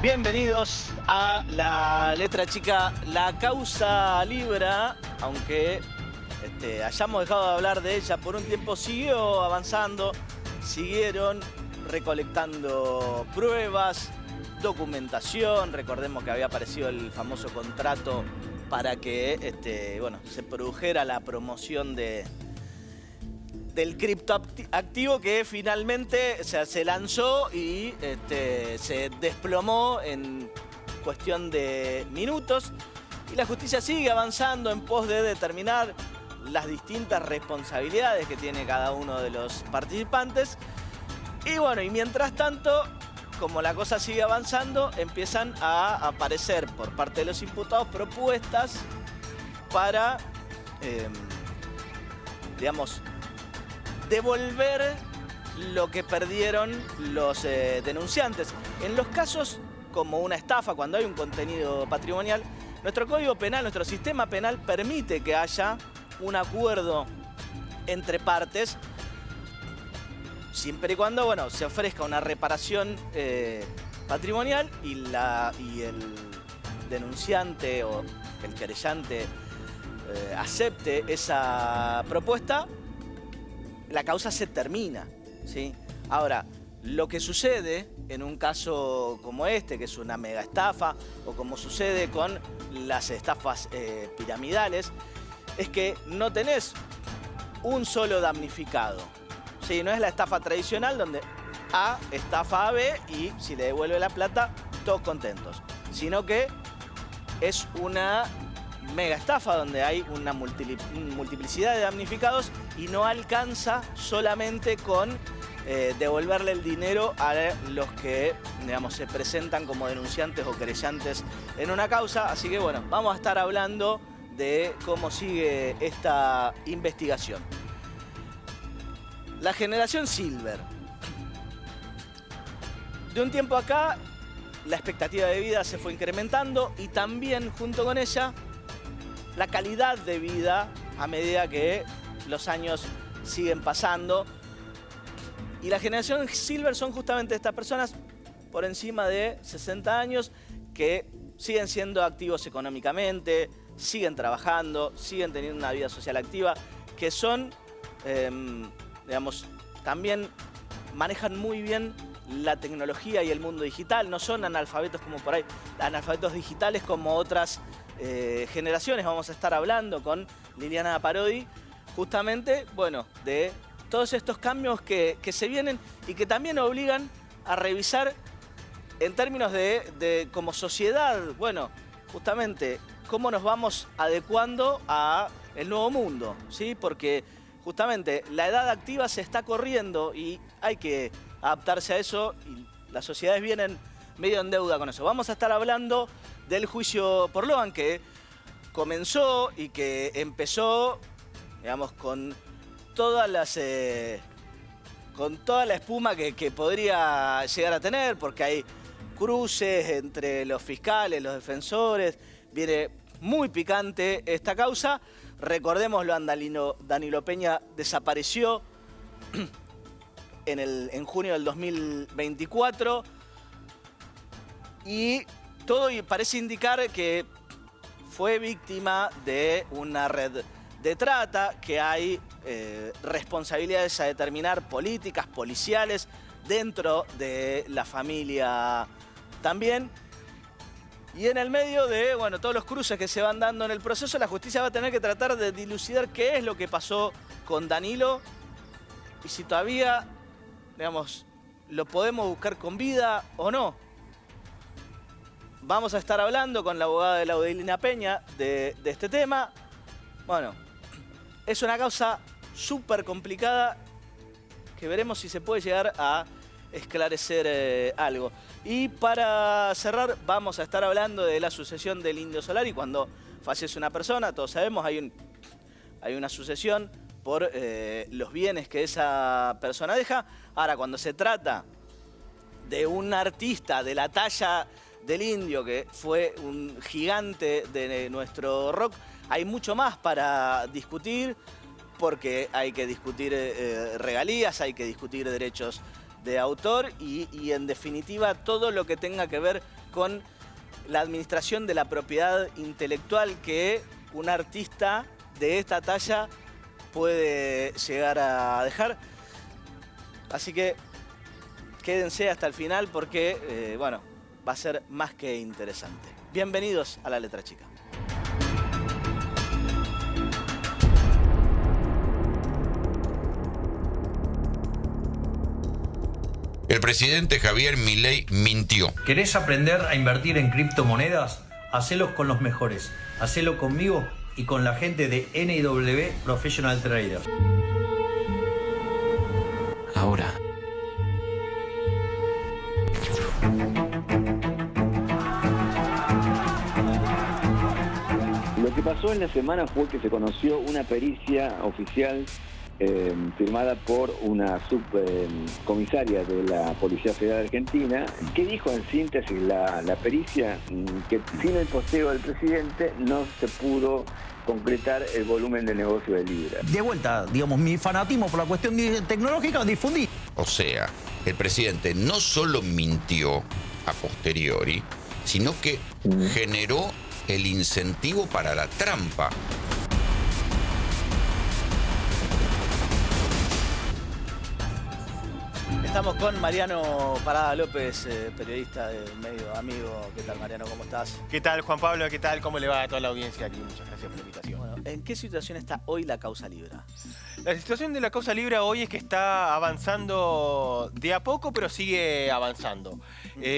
Bienvenidos a La Letra Chica, la causa Libra, aunque hayamos dejado de hablar de ella por un tiempo, siguió avanzando, siguieron recolectando pruebas, documentación. Recordemos que había aparecido el famoso contrato para que se produjera la promoción del criptoactivo que finalmente se lanzó y se desplomó en cuestión de minutos. Y la justicia sigue avanzando en pos de determinar las distintas responsabilidades que tiene cada uno de los participantes. Y bueno, y mientras tanto, como la cosa sigue avanzando, empiezan a aparecer por parte de los imputados propuestas para, devolver lo que perdieron los denunciantes. En los casos como una estafa, cuando hay un contenido patrimonial, nuestro Código Penal, nuestro sistema penal permite que haya un acuerdo entre partes, siempre y cuando, se ofrezca una reparación patrimonial y el denunciante o el querellante acepte esa propuesta. La causa se termina, ¿sí? Ahora, lo que sucede en un caso como este, que es una mega estafa, o como sucede con las estafas piramidales, es que no tenés un solo damnificado, ¿sí? No es la estafa tradicional donde A estafa a B y si le devuelve la plata, todos contentos. Sino que es una mega estafa donde hay una multiplicidad de damnificados y no alcanza solamente con devolverle el dinero a los que, se presentan como denunciantes o querellantes en una causa. Así que bueno, vamos a estar hablando de cómo sigue esta investigación. La generación Silver. De un tiempo acá, la expectativa de vida se fue incrementando y también, junto con ella, la calidad de vida a medida que los años siguen pasando. Y la generación Silver son justamente estas personas por encima de 60 años que siguen siendo activos económicamente, siguen trabajando, siguen teniendo una vida social activa, que son, también manejan muy bien la tecnología y el mundo digital. No son analfabetos como por ahí, analfabetos digitales como otras generaciones. Vamos a estar hablando con Liliana Parodi justamente, de todos estos cambios que se vienen y que también obligan a revisar en términos de como sociedad, justamente cómo nos vamos adecuando a el nuevo mundo, ¿sí? Porque justamente la edad activa se está corriendo y hay que adaptarse a eso y las sociedades vienen medio en deuda con eso. Vamos a estar hablando del juicio por Logan que comenzó y que empezó, con toda la espuma que podría llegar a tener, porque hay cruces entre los fiscales, los defensores. Viene muy picante esta causa. Recordémoslo, Danilo Peña desapareció en junio del 2024 y todo parece indicar que fue víctima de una red de trata, que hay responsabilidades a determinar políticas, policiales, dentro de la familia también. Y en el medio de todos los cruces que se van dando en el proceso, la justicia va a tener que tratar de dilucidar qué es lo que pasó con Danilo y si todavía, lo podemos buscar con vida o no. Vamos a estar hablando con la abogada de Laudilina Peña de este tema. Es una causa súper complicada que veremos si se puede llegar a esclarecer algo. Y para cerrar, vamos a estar hablando de la sucesión del Indio Solari. Cuando fallece una persona, todos sabemos, hay una sucesión por los bienes que esa persona deja. Ahora, cuando se trata de un artista de la talla del Indio, que fue un gigante de nuestro rock, hay mucho más para discutir, porque hay que discutir regalías, hay que discutir derechos de autor y en definitiva todo lo que tenga que ver con la administración de la propiedad intelectual que un artista de esta talla puede llegar a dejar. Así que quédense hasta el final porque, bueno, va a ser más que interesante. Bienvenidos a La Letra Chica. El presidente Javier Milei mintió. ¿Querés aprender a invertir en criptomonedas? Hacelo con los mejores. Hacelo conmigo y con la gente de NW Professional Traders. Ahora. Lo que pasó en la semana fue que se conoció una pericia oficial firmada por una subcomisaria de la Policía Federal Argentina, que dijo en síntesis la pericia que sin el posteo del presidente no se pudo concretar el volumen de negocio de Libra. De vuelta, digamos, mi fanatismo por la cuestión tecnológica difundí. O sea, el presidente no solo mintió a posteriori, sino que generó el incentivo para la trampa. Estamos con Mariano Parada López, periodista de medio amigo. ¿Qué tal, Mariano? ¿Cómo estás? ¿Qué tal, Juan Pablo? ¿Qué tal? ¿Cómo le va a toda la audiencia aquí? Muchas gracias por la invitación. Bueno, ¿en qué situación está hoy la causa Libra? La situación de la causa Libra hoy es que está avanzando de a poco, pero sigue avanzando.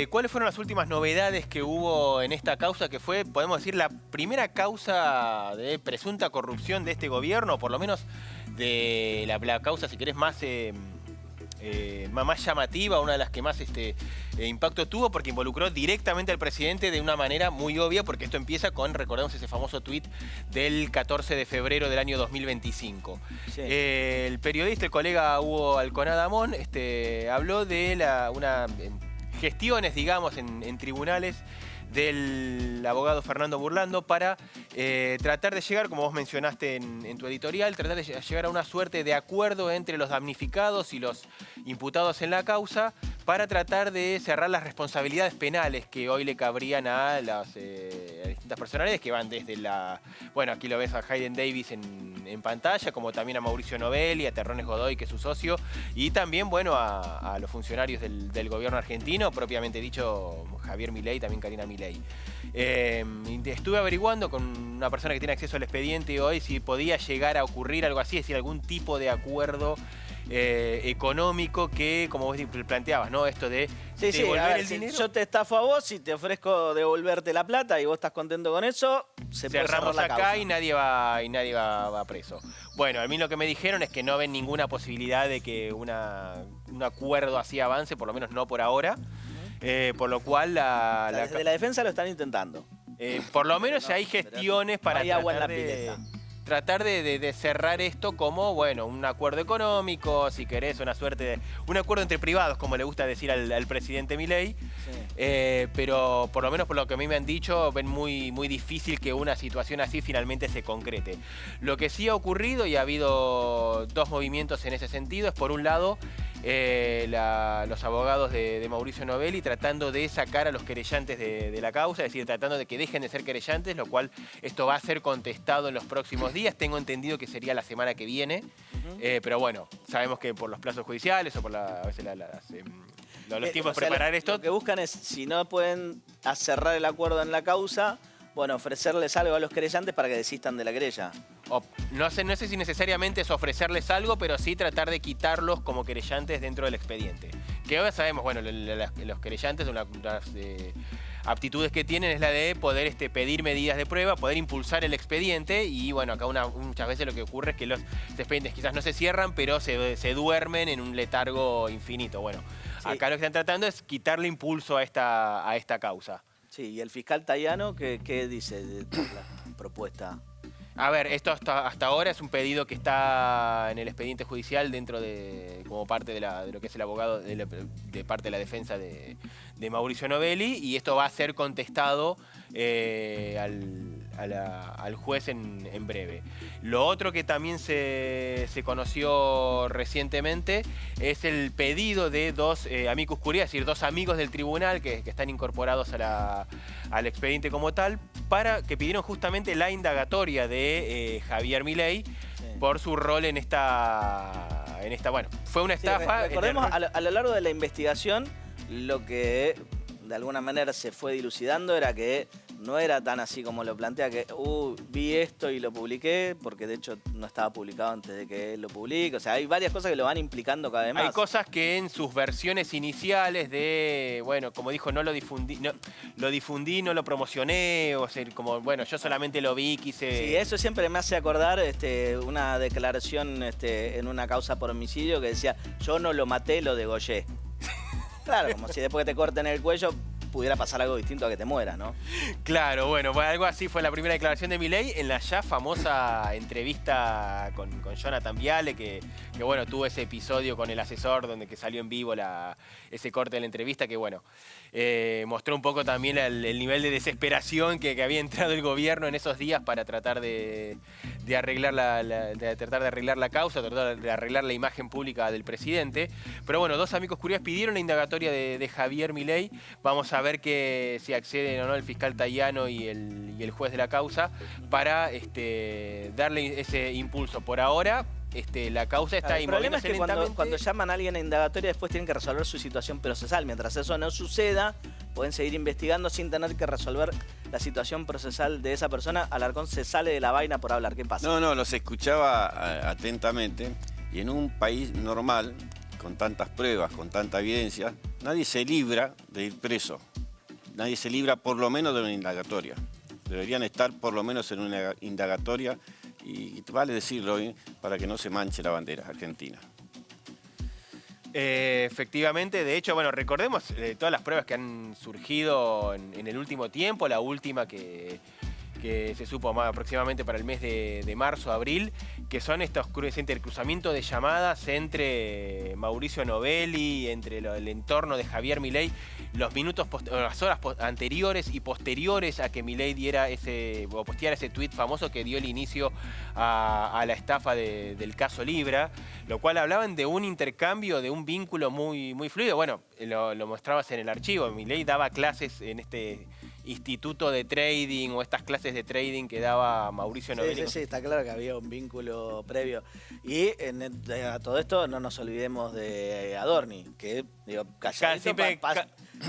¿Cuáles fueron las últimas novedades que hubo en esta causa? Que fue, podemos decir, la primera causa de presunta corrupción de este gobierno, o por lo menos de la causa, si querés, más llamativa, una de las que más impacto tuvo, porque involucró directamente al presidente de una manera muy obvia, porque esto empieza con, recordemos ese famoso tuit del 14 de febrero del año 2025. Sí. El periodista, el colega Hugo Alconada Amón, habló de gestiones, digamos, en tribunales del abogado Fernando Burlando para tratar de llegar, como vos mencionaste en tu editorial, tratar de llegar a una suerte de acuerdo entre los damnificados y los imputados en la causa para tratar de cerrar las responsabilidades penales que hoy le cabrían a las distintas personalidades que van desde bueno, aquí lo ves a Hayden Davis en pantalla, como también a Mauricio Novelli, a Terrones Godoy, que es su socio, y también, bueno, a los funcionarios del gobierno argentino, propiamente dicho Javier Milei, también Karina Milei. Estuve averiguando con una persona que tiene acceso al expediente hoy si podía llegar a ocurrir algo así, es decir, algún tipo de acuerdo económico que, como vos planteabas, ¿no? Esto de devolver el dinero. Yo te estafo a vos y te ofrezco devolverte la plata y vos estás contento con eso, cerramos acá causa. y nadie va preso. Bueno, a mí lo que me dijeron es que no ven ninguna posibilidad de que un acuerdo así avance, por lo menos no por ahora. Por lo cual desde la defensa lo están intentando. Por lo menos hay gestiones para tratar de cerrar esto como, bueno, un acuerdo económico, si querés, una suerte de un acuerdo entre privados, como le gusta decir al presidente Milei. Sí. Pero por lo menos por lo que a mí me han dicho, ven muy, muy difícil que una situación así finalmente se concrete. Lo que sí ha ocurrido, y ha habido dos movimientos en ese sentido, es por un lado los abogados de Mauricio Novelli tratando de sacar a los querellantes de la causa, es decir, tratando de que dejen de ser querellantes, lo cual esto va a ser contestado en los próximos días. Tengo entendido que sería la semana que viene, pero bueno, sabemos que por los plazos judiciales o por a veces los tiempos de preparar esto. Lo que buscan es, si no pueden cerrar el acuerdo en la causa, bueno, ofrecerles algo a los querellantes para que desistan de la querella. No sé si necesariamente es ofrecerles algo, pero sí tratar de quitarlos como querellantes dentro del expediente. Que ahora sabemos, bueno, los querellantes, una de las aptitudes que tienen es la de poder pedir medidas de prueba, poder impulsar el expediente y, bueno, acá muchas veces lo que ocurre es que los expedientes quizás no se cierran, pero se duermen en un letargo infinito. Bueno, sí. Acá lo que están tratando es quitarle impulso a esta causa. Sí, y el fiscal Tayano, ¿qué dice de la propuesta? A ver, esto hasta ahora es un pedido que está en el expediente judicial como parte de lo que es el abogado de parte de la defensa de Mauricio Novelli, y esto va a ser contestado al juez en breve. Lo otro que también se conoció recientemente es el pedido de dos amicus curiae, es decir, dos amigos del tribunal que están incorporados al expediente como tal, que pidieron justamente la indagatoria de Javier Milei por su rol en esta bueno, fue una estafa. Sí, recordemos, a lo largo de la investigación, lo que de alguna manera se fue dilucidando era que no era tan así como lo plantea, que vi esto y lo publiqué, porque de hecho no estaba publicado antes de que él lo publique. O sea, hay varias cosas que lo van implicando cada vez más. Hay cosas que en sus versiones iniciales bueno, como dijo, no lo difundí, no lo promocioné, o sea, como, bueno, yo solamente lo vi, quise... Sí, eso siempre me hace acordar una declaración en una causa por homicidio que decía, yo no lo maté, lo degollé. Claro, como si después que te corten el cuello pudiera pasar algo distinto a que te muera, ¿no? Claro, bueno, algo así fue la primera declaración de Milei en la ya famosa entrevista con Jonathan Viale, que bueno, tuvo ese episodio con el asesor donde que salió en vivo ese corte de la entrevista, que bueno, mostró un poco también el nivel de desesperación que había entrado el gobierno en esos días para tratar de arreglar la causa, tratar de arreglar la imagen pública del presidente. Pero bueno, dos amicus curiae pidieron la indagatoria de Javier Milei. Vamos a ver si acceden o no el fiscal Tayano y el juez de la causa para darle ese impulso. Por ahora, la causa está inmoviéndose lentamente. El problema es que cuando llaman a alguien a indagatoria, después tienen que resolver su situación procesal. Mientras eso no suceda, pueden seguir investigando sin tener que resolver la situación procesal de esa persona. Alarcón se sale de la vaina por hablar. ¿Qué pasa? No, los escuchaba atentamente, y en un país normal, con tantas pruebas, con tanta evidencia, nadie se libra de ir preso. Nadie se libra por lo menos de una indagatoria. Deberían estar por lo menos en una indagatoria, y vale decirlo hoy, para que no se manche la bandera argentina. Efectivamente, de hecho, bueno, recordemos todas las pruebas que han surgido en el último tiempo. La última que se supo aproximadamente para el mes de marzo, abril, que son estos intercruzamientos de llamadas entre Mauricio Novelli, entre el entorno de Javier Milei, las horas anteriores y posteriores a que Milei posteara ese tuit famoso que dio el inicio a la estafa del caso Libra, lo cual hablaban de un intercambio, de un vínculo muy, muy fluido. Bueno, lo mostrabas en el archivo. Milei daba clases en este instituto de trading o estas clases de trading que daba Mauricio Novelli. Sí, está claro que había un vínculo previo. Y a todo esto no nos olvidemos de Adorni, que digo, calladito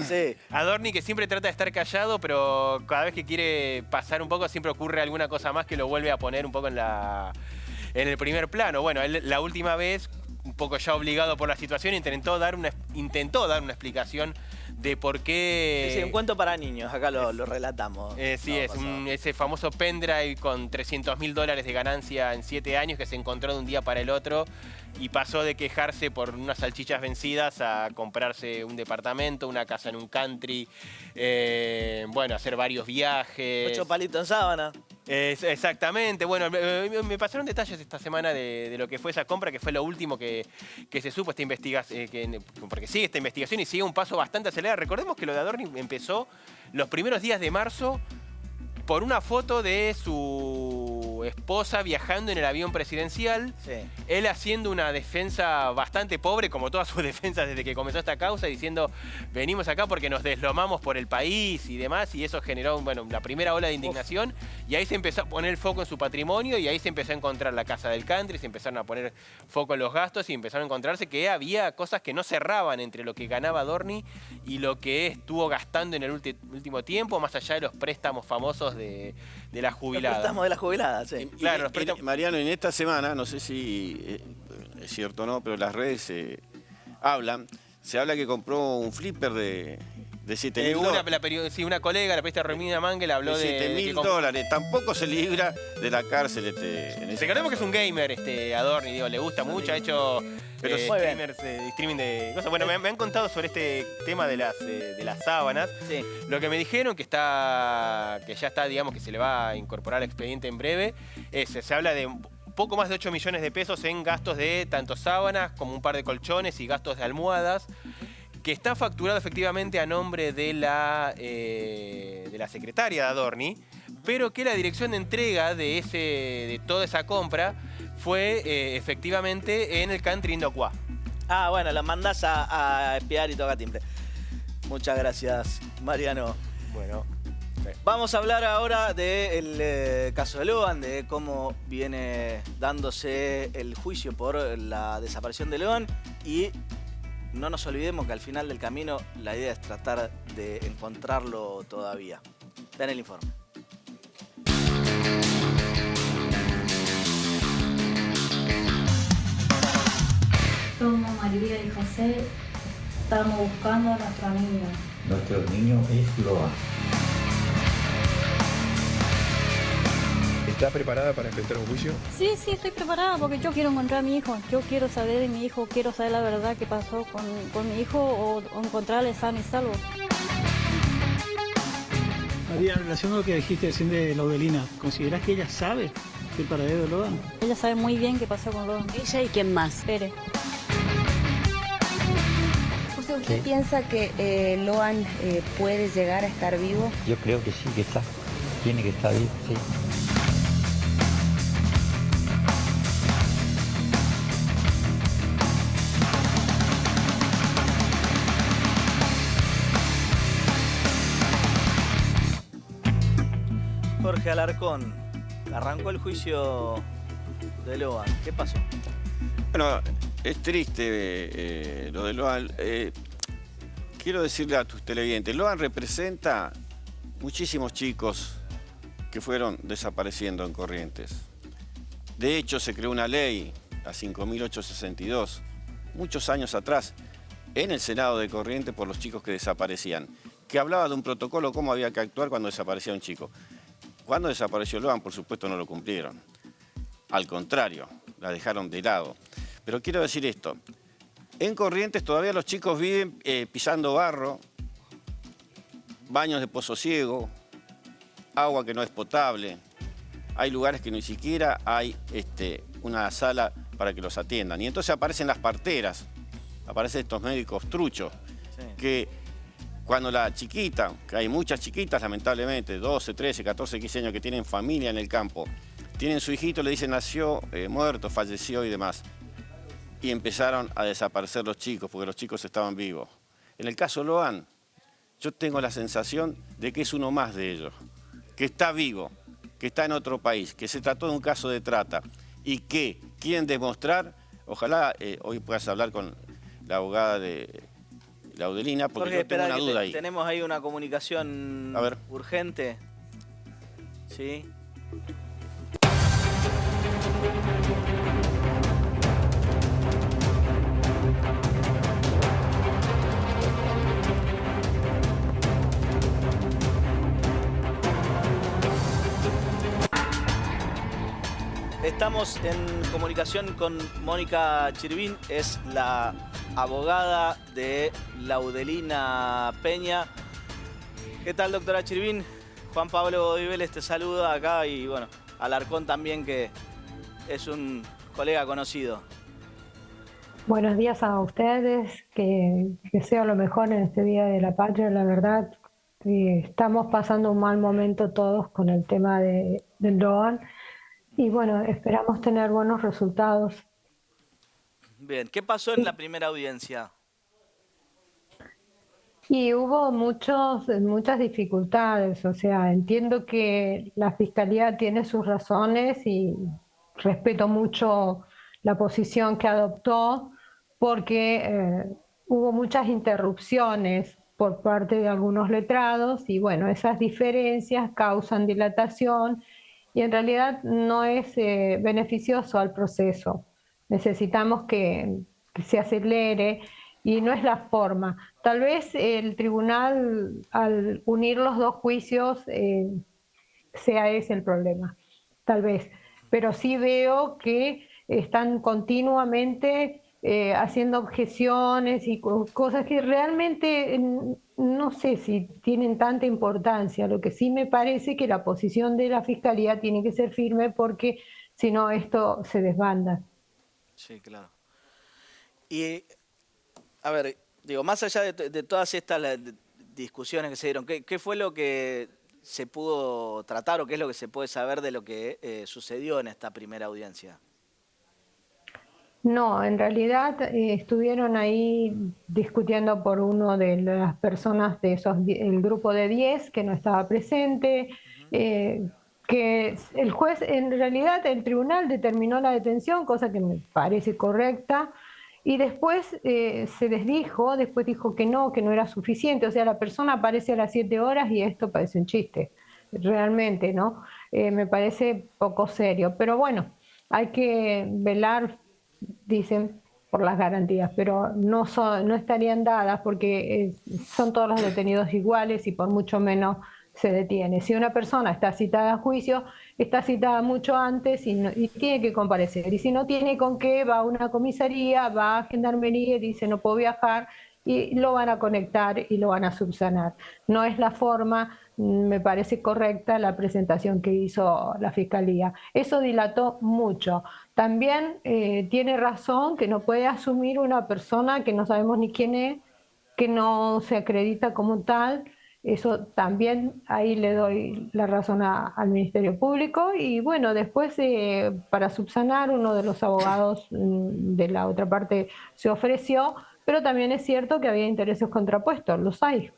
sí. Adorni, que siempre trata de estar callado, pero cada vez que quiere pasar un poco siempre ocurre alguna cosa más que lo vuelve a poner un poco en el primer plano. Bueno, él la última vez, un poco ya obligado por la situación, intentó dar una explicación de por qué... Sí, un cuento para niños, acá lo relatamos. Sí, ese famoso pendrive con $300.000 de ganancia en 7 años que se encontró de un día para el otro y pasó de quejarse por unas salchichas vencidas a comprarse un departamento, una casa en un country, bueno, hacer varios viajes. 8 palitos en sábana. Exactamente. Bueno, me pasaron detalles esta semana de lo que fue esa compra, que fue lo último que se supo esta investigación, porque sigue esta investigación y sigue un paso bastante acelerado. Recordemos que lo de Adorni empezó los primeros días de marzo por una foto de su esposa viajando en el avión presidencial, sí. Él haciendo una defensa bastante pobre, como todas sus defensas desde que comenzó esta causa, diciendo, venimos acá porque nos deslomamos por el país y demás, y eso generó, bueno, la primera ola de indignación, y ahí se empezó a poner el foco en su patrimonio, y ahí se empezó a encontrar la casa del country, se empezaron a poner foco en los gastos, y empezaron a encontrarse que había cosas que no cerraban entre lo que ganaba Adorni y lo que estuvo gastando en el último tiempo, más allá de los préstamos famosos de la jubilada. Los préstamos de la jubilada, sí. Claro, Mariano, en esta semana, no sé si es cierto o no, pero las redes se habla que compró un flipper de $7.000. Sí, una colega, la periodista Romina Mangel, habló de $7.000. Tampoco se libra de la cárcel. Recordemos que es un gamer, Adorni, digo, le gusta mucho, ha hecho streaming de cosas. Bueno, me han contado sobre este tema de las sábanas. Sí. Lo que me dijeron que ya está, digamos, que se le va a incorporar al expediente en breve, se habla de poco más de 8 millones de pesos en gastos de tanto sábanas como un par de colchones y gastos de almohadas, que está facturado efectivamente a nombre de la secretaria de Adorni, pero que la dirección de entrega de toda esa compra fue efectivamente en el country Indocua. Ah, bueno, la mandás a espiar y toca timbre. Muchas gracias, Mariano. Bueno. Vamos a hablar ahora del caso de Loan, de cómo viene dándose el juicio por la desaparición de Loan, y no nos olvidemos que al final del camino la idea es tratar de encontrarlo todavía. Vean el informe. Somos María y José, estamos buscando a nuestro niño. Nuestro niño es Loan. ¿Está preparada para enfrentar un juicio? Sí, estoy preparada porque yo quiero encontrar a mi hijo. Yo quiero saber de mi hijo, quiero saber la verdad que pasó con mi hijo o encontrarle sano y salvo. María, en relación a lo que dijiste recién de Laudelina, ¿considerás que ella sabe el paradero de Loan? Ella sabe muy bien qué pasó con Loan. ¿Ella y quién más? Pérez. ¿Usted piensa que Loan puede llegar a estar vivo? Yo creo que sí, que está. Tiene que estar vivo, sí. Jorge Alarcón, arrancó el juicio de Loan. ¿Qué pasó? Bueno, es triste lo de Loan. Quiero decirle a tus televidentes, Loan representa muchísimos chicos que fueron desapareciendo en Corrientes. De hecho, se creó una ley, la 5.862, muchos años atrás, en el Senado de Corrientes por los chicos que desaparecían, que hablaba de un protocolo, cómo había que actuar cuando desaparecía un chico. Cuando desapareció Loan, por supuesto, no lo cumplieron. Al contrario, la dejaron de lado. Pero quiero decir esto. En Corrientes todavía los chicos viven pisando barro, baños de pozo ciego, agua que no es potable. Hay lugares que ni siquiera hay una sala para que los atiendan. Y entonces aparecen las parteras, aparecen estos médicos truchos, sí, que cuando la chiquita, que hay muchas chiquitas lamentablemente, 12, 13, 14, 15 años que tienen familia en el campo, tienen su hijito, le dicen nació muerto, falleció y demás. Y empezaron a desaparecer los chicos, porque los chicos estaban vivos. En el caso Loan, yo tengo la sensación de que es uno más de ellos, que está vivo, que está en otro país, que se trató de un caso de trata y que quieren demostrar, ojalá hoy puedas hablar con la abogada de Laudelina, porque Jorge, yo tengo una duda ahí. Tenemos ahí una comunicación urgente. ¿Sí? Estamos en comunicación con Mónica Chirvín, es la abogada de Laudelina Peña. ¿Qué tal, doctora Chirvín? Juan Pablo Viveles te saluda acá y bueno, Alarcón también, que es un colega conocido. Buenos días a ustedes, que sea lo mejor en este Día de la Patria. La verdad, estamos pasando un mal momento todos con el tema del Loan. Y bueno, esperamos tener buenos resultados. Bien, ¿qué pasó en la primera audiencia? Y hubo muchas dificultades, o sea, entiendo que la Fiscalía tiene sus razones y respeto mucho la posición que adoptó, porque hubo muchas interrupciones por parte de algunos letrados y bueno, esas diferencias causan dilatación y en realidad no es beneficioso al proceso. Necesitamos que se acelere y no es la forma. Tal vez el tribunal, al unir los dos juicios, sea ese el problema, tal vez. Pero sí veo que están continuamente haciendo objeciones y cosas que realmente no sé si tienen tanta importancia. Lo que sí me parece que la posición de la Fiscalía tiene que ser firme porque si no esto se desbanda. Sí, claro. Y, a ver, digo, más allá de todas estas discusiones que se dieron, ¿qué fue lo que se pudo tratar o qué es lo que se puede saber de lo que sucedió en esta primera audiencia? No, en realidad estuvieron ahí discutiendo por uno de las personas de el grupo de 10 que no estaba presente, que el juez, en realidad el tribunal determinó la detención, cosa que me parece correcta, y después se desdijo, después dijo que no era suficiente, o sea, la persona aparece a las 7 horas y esto parece un chiste, realmente, ¿no? Me parece poco serio, pero bueno, hay que velar, dicen, por las garantías, pero no estarían dadas porque son todos los detenidos iguales y por mucho menos se detiene. Si una persona está citada a juicio, está citada mucho antes y tiene que comparecer. Y si no tiene con qué, va a una comisaría, va a gendarmería y dice no puedo viajar y lo van a conectar y lo van a subsanar. No es la forma, me parece correcta la presentación que hizo la Fiscalía. Eso dilató mucho. También tiene razón que no puede asumir una persona que no sabemos ni quién es, que no se acredita como tal. Eso también ahí le doy la razón al Ministerio Público y bueno, después para subsanar uno de los abogados de la otra parte se ofreció, pero también es cierto que había intereses contrapuestos, los hay.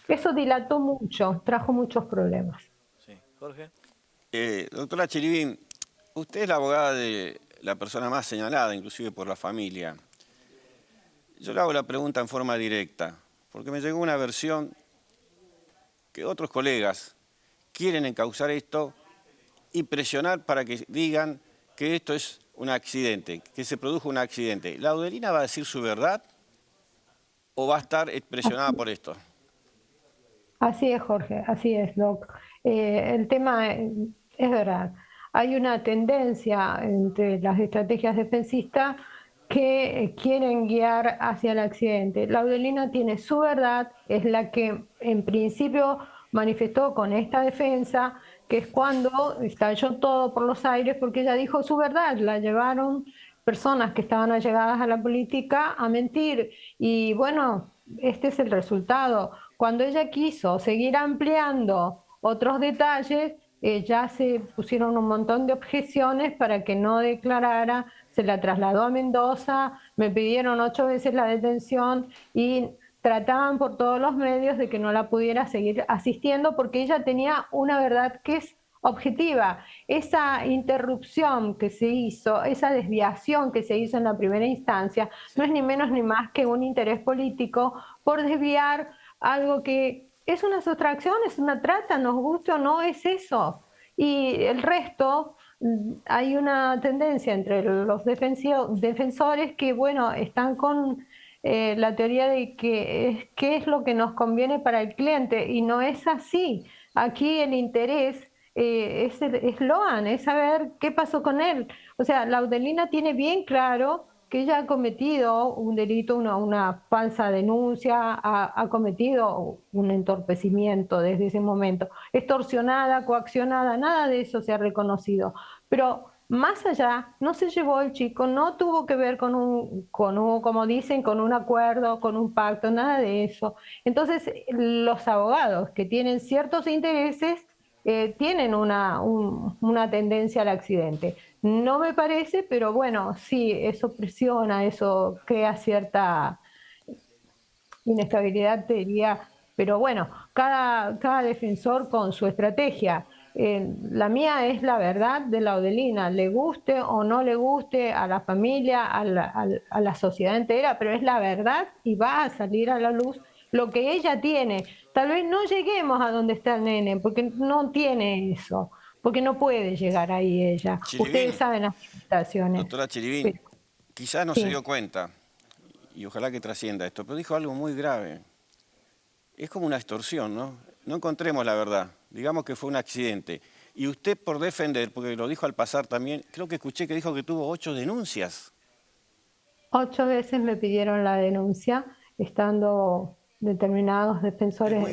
Eso dilató mucho, trajo muchos problemas. Sí. Jorge. Doctora Chirivín, usted es la abogada de la persona más señalada, inclusive por la familia. Yo le hago la pregunta en forma directa, porque me llegó una versión que otros colegas quieren encauzar esto y presionar para que digan que esto es un accidente, que se produjo un accidente. ¿La Audelina va a decir su verdad o va a estar presionada por esto? Así es, Jorge, así es, Doc. El tema es verdad. Hay una tendencia entre las estrategias defensistas que quieren guiar hacia el accidente. La Audelina tiene su verdad, es la que en principio manifestó con esta defensa, que es cuando estalló todo por los aires, porque ella dijo su verdad, la llevaron personas que estaban allegadas a la política a mentir. Y bueno, este es el resultado. Cuando ella quiso seguir ampliando otros detalles, ya se pusieron un montón de objeciones para que no declarara, se la trasladó a Mendoza, me pidieron 8 veces la detención y trataban por todos los medios de que no la pudiera seguir asistiendo porque ella tenía una verdad que es objetiva. Esa interrupción que se hizo, esa desviación que se hizo en la primera instancia, no es ni menos ni más que un interés político por desviar algo que es una sustracción, es una trata, nos guste o no, es eso. Y el resto, hay una tendencia entre los defensores que, bueno, están con la teoría de que qué es lo que nos conviene para el cliente, y no es así. Aquí el interés es Loan, es saber qué pasó con él. O sea, la Audelina tiene bien claro que ella ha cometido un delito, una falsa denuncia, ha cometido un entorpecimiento desde ese momento, extorsionada, coaccionada, nada de eso se ha reconocido. Pero más allá, no se llevó el chico, no tuvo que ver con un, como dicen, con un acuerdo, con un pacto, nada de eso. Entonces, los abogados que tienen ciertos intereses tienen una tendencia al accidente. No me parece, pero bueno, sí, eso presiona, eso crea cierta inestabilidad, te diría, pero bueno, cada defensor con su estrategia. La mía es la verdad de la Audelina, le guste o no le guste a la familia, a la sociedad entera, pero es la verdad y va a salir a la luz lo que ella tiene. Tal vez no lleguemos a donde está el nene, porque no tiene eso, porque no puede llegar ahí ella. Chirivín, ustedes saben las limitaciones. Doctora Chirivín, quizás no se dio cuenta, y ojalá que trascienda esto, pero dijo algo muy grave. Es como una extorsión, ¿no? No encontremos la verdad, digamos que fue un accidente. Y usted por defender, porque lo dijo al pasar también, creo que escuché que dijo que tuvo 8 denuncias. 8 veces me pidieron la denuncia, estando determinados defensores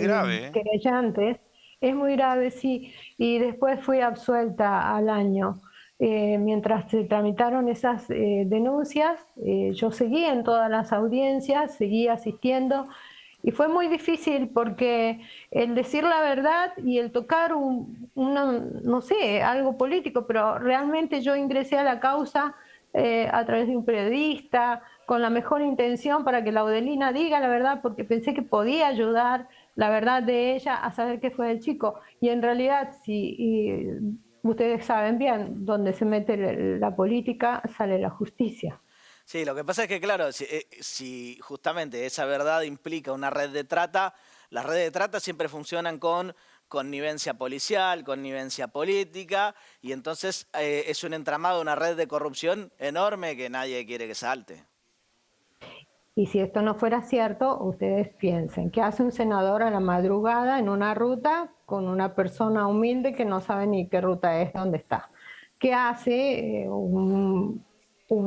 querellantes. Es muy grave, sí. Y después fui absuelta al año. Mientras se tramitaron esas denuncias, yo seguí en todas las audiencias, seguí asistiendo. Y fue muy difícil porque el decir la verdad y el tocar no sé, algo político, pero realmente yo ingresé a la causa a través de un periodista, con la mejor intención para que Laudelina diga la verdad, porque pensé que podía ayudar la verdad de ella a saber qué fue el chico. Y en realidad, si ustedes saben bien, donde se mete la política, sale la justicia. Sí, lo que pasa es que, claro, si justamente esa verdad implica una red de trata, las redes de trata siempre funcionan con connivencia policial, connivencia política, y entonces es un entramado, una red de corrupción enorme que nadie quiere que salte. Y si esto no fuera cierto, ustedes piensen, ¿qué hace un senador a la madrugada en una ruta con una persona humilde que no sabe ni qué ruta es, dónde está? ¿Qué hace un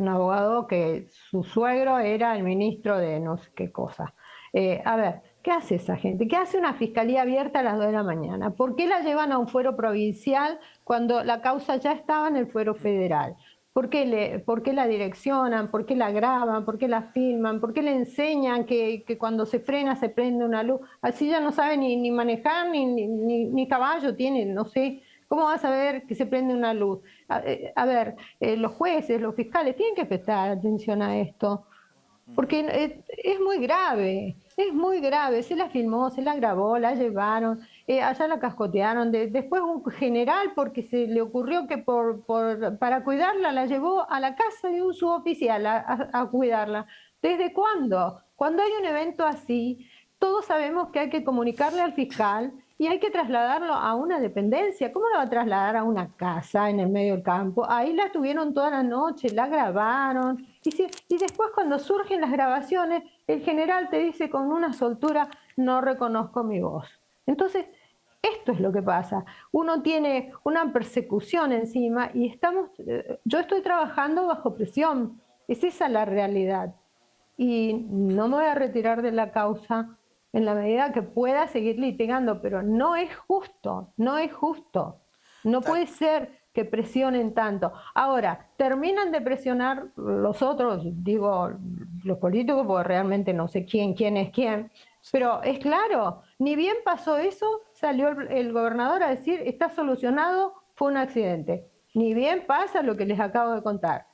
abogado que su suegro era el ministro de no sé qué cosa? A ver, ¿qué hace esa gente? ¿Qué hace una fiscalía abierta a las 2 de la mañana? ¿Por qué la llevan a un fuero provincial cuando la causa ya estaba en el fuero federal? ¿Por qué la direccionan? ¿Por qué la graban? ¿Por qué la filman? ¿Por qué le enseñan que cuando se frena se prende una luz? Así ya no sabe ni manejar, ni caballo tiene, no sé. ¿Cómo va a saber que se prende una luz? A ver, los jueces, los fiscales tienen que prestar atención a esto, porque es muy grave, se la filmó, se la grabó, la llevaron, allá la cascotearon, después un general, porque se le ocurrió que para cuidarla la llevó a la casa de un suboficial a cuidarla. ¿Desde cuándo? Cuando hay un evento así, todos sabemos que hay que comunicarle al fiscal y hay que trasladarlo a una dependencia. ¿Cómo lo va a trasladar a una casa en el medio del campo? Ahí la tuvieron toda la noche, la grabaron. Y después cuando surgen las grabaciones, el general te dice con una soltura, no reconozco mi voz. Entonces, esto es lo que pasa. Uno tiene una persecución encima y yo estoy trabajando bajo presión. Es esa la realidad. Y no me voy a retirar de la causa en la medida que pueda seguir litigando, pero no es justo, no es justo. No puede ser que presionen tanto. Ahora, terminan de presionar los otros, digo, los políticos, porque realmente no sé quién es quién, pero es claro, ni bien pasó eso, salió el gobernador a decir, está solucionado, fue un accidente. Ni bien pasa lo que les acabo de contar.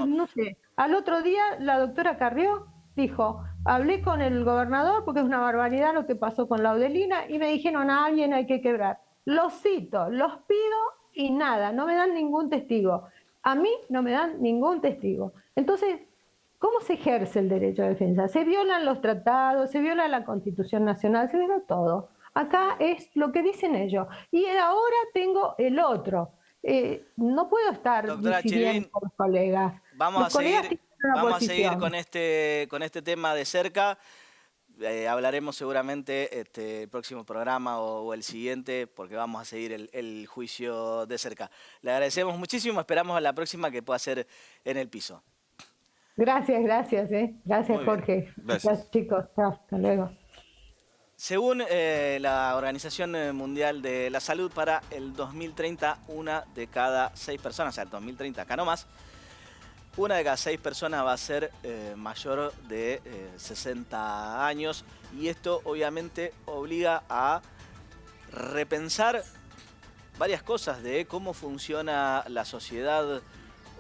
No sé, al otro día la doctora Carrió dijo, hablé con el gobernador porque es una barbaridad lo que pasó con Laudelina y me dijeron a alguien hay que quebrar. Los cito, los pido y nada, no me dan ningún testigo. A mí no me dan ningún testigo. Entonces, ¿cómo se ejerce el derecho de defensa? Se violan los tratados, se viola la Constitución Nacional, se viola todo. Acá es lo que dicen ellos. Y ahora tengo el otro. No puedo estar diciendo con los colegas. Vamos a seguir con este tema de cerca. Hablaremos seguramente el próximo programa o el siguiente, porque vamos a seguir el juicio de cerca. Le agradecemos muchísimo, esperamos a la próxima que pueda ser en el piso. Gracias. Gracias, Jorge. Gracias, chicos. Hasta luego. Según la Organización Mundial de la Salud, para el 2030, 1 de cada 6 personas, o sea, el 2030 acá nomás, 1 de cada 6 personas va a ser mayor de 60 años y esto obviamente obliga a repensar varias cosas de cómo funciona la sociedad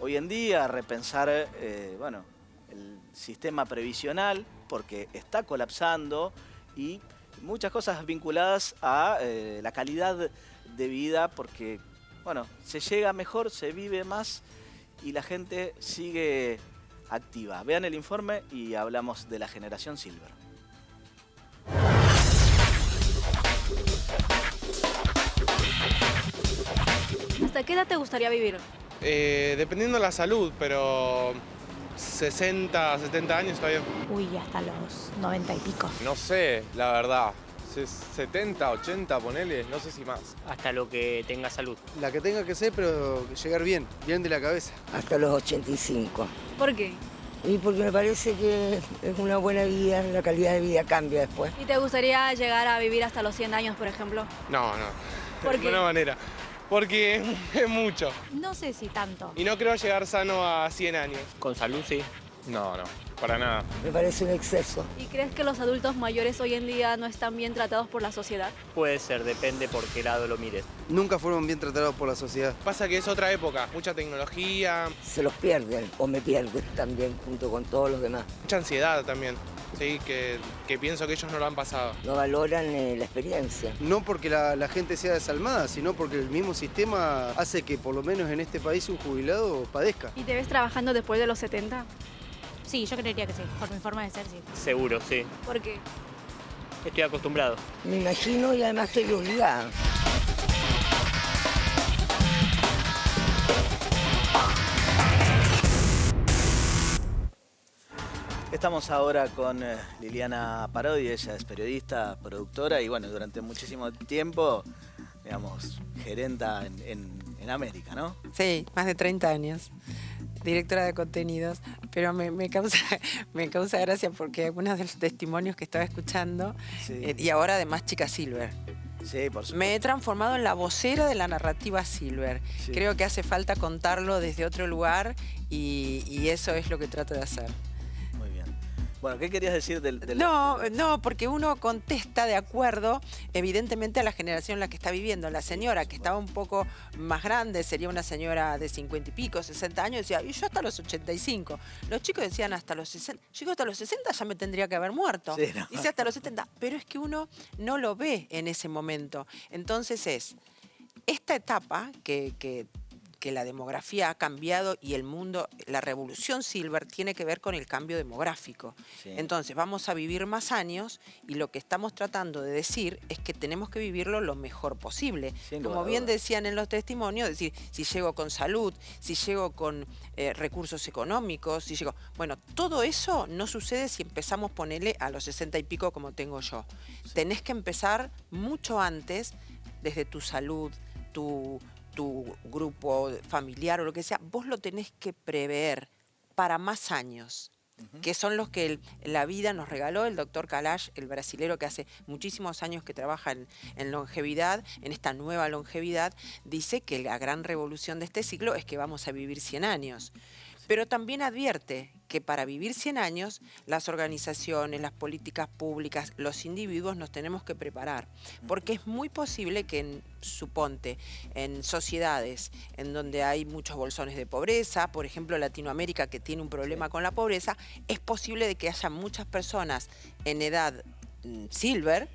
hoy en día, repensar el sistema previsional porque está colapsando y muchas cosas vinculadas a la calidad de vida porque se llega mejor, se vive más y la gente sigue activa. Vean el informe y hablamos de la generación Silver. ¿Hasta qué edad te gustaría vivir? Dependiendo de la salud, pero 60, 70 años está bien. Uy, hasta los 90 y pico. No sé, la verdad. 70, 80, ponele, no sé si más. Hasta lo que tenga salud. La que tenga que ser, pero llegar bien de la cabeza. Hasta los 85. ¿Por qué? Y porque me parece que es una buena vida, la calidad de vida cambia después. ¿Y te gustaría llegar a vivir hasta los 100 años, por ejemplo? No. ¿Por qué? De ninguna manera. Porque es mucho. No sé si tanto. Y no creo llegar sano a 100 años. Con salud, sí. No, para nada. Me parece un exceso. ¿Y crees que los adultos mayores hoy en día no están bien tratados por la sociedad? Puede ser, depende por qué lado lo mires. Nunca fueron bien tratados por la sociedad. Pasa que es otra época, mucha tecnología. Se los pierden o me pierden también junto con todos los demás. Mucha ansiedad también, sí, que pienso que ellos no lo han pasado. No valoran la experiencia. No porque la gente sea desalmada, sino porque el mismo sistema hace que por lo menos en este país un jubilado padezca. ¿Y te ves trabajando después de los 70? Sí, yo creería que sí, por mi forma de ser, sí. Seguro, sí. ¿Por qué? Estoy acostumbrado. Me imagino y además estoy obligada. Estamos ahora con Liliana Parodi, ella es periodista, productora y bueno, durante muchísimo tiempo, digamos, gerenta en América, ¿no? Sí, más de 30 años. Directora de contenidos, pero me causa gracia porque algunos de los testimonios que estaba escuchando, sí. Y ahora además Chica Silver. Sí, por supuesto. Me he transformado en la vocera de la narrativa Silver. Sí. Creo que hace falta contarlo desde otro lugar y eso es lo que trato de hacer. Bueno, ¿qué querías decir del... No, porque uno contesta de acuerdo, evidentemente, a la generación en la que está viviendo. La señora, que estaba un poco más grande, sería una señora de 50 y pico, 60 años, decía, y yo hasta los 85. Los chicos decían hasta los 60. Yo digo, hasta los 60 ya me tendría que haber muerto. Sí, no. Dice hasta los 70. Pero es que uno no lo ve en ese momento. Entonces esta etapa que la demografía ha cambiado y el mundo, la revolución Silver tiene que ver con el cambio demográfico. Sí. Entonces vamos a vivir más años y lo que estamos tratando de decir es que tenemos que vivirlo lo mejor posible. Como bien decían en los testimonios, decir, si llego con salud, si llego con recursos económicos, si llego... Bueno, todo eso no sucede si empezamos, ponele, a los 60 y pico como tengo yo. Sí. Tenés que empezar mucho antes, desde tu salud, tu grupo familiar o lo que sea, vos lo tenés que prever para más años, que son los que la vida nos regaló. El doctor Kalash, el brasilero que hace muchísimos años que trabaja en longevidad, en esta nueva longevidad, dice que la gran revolución de este siglo es que vamos a vivir 100 años. Pero también advierte que para vivir 100 años, las organizaciones, las políticas públicas, los individuos nos tenemos que preparar. Porque es muy posible que, suponte, en sociedades en donde hay muchos bolsones de pobreza, por ejemplo Latinoamérica que tiene un problema con la pobreza, es posible de que haya muchas personas en edad silver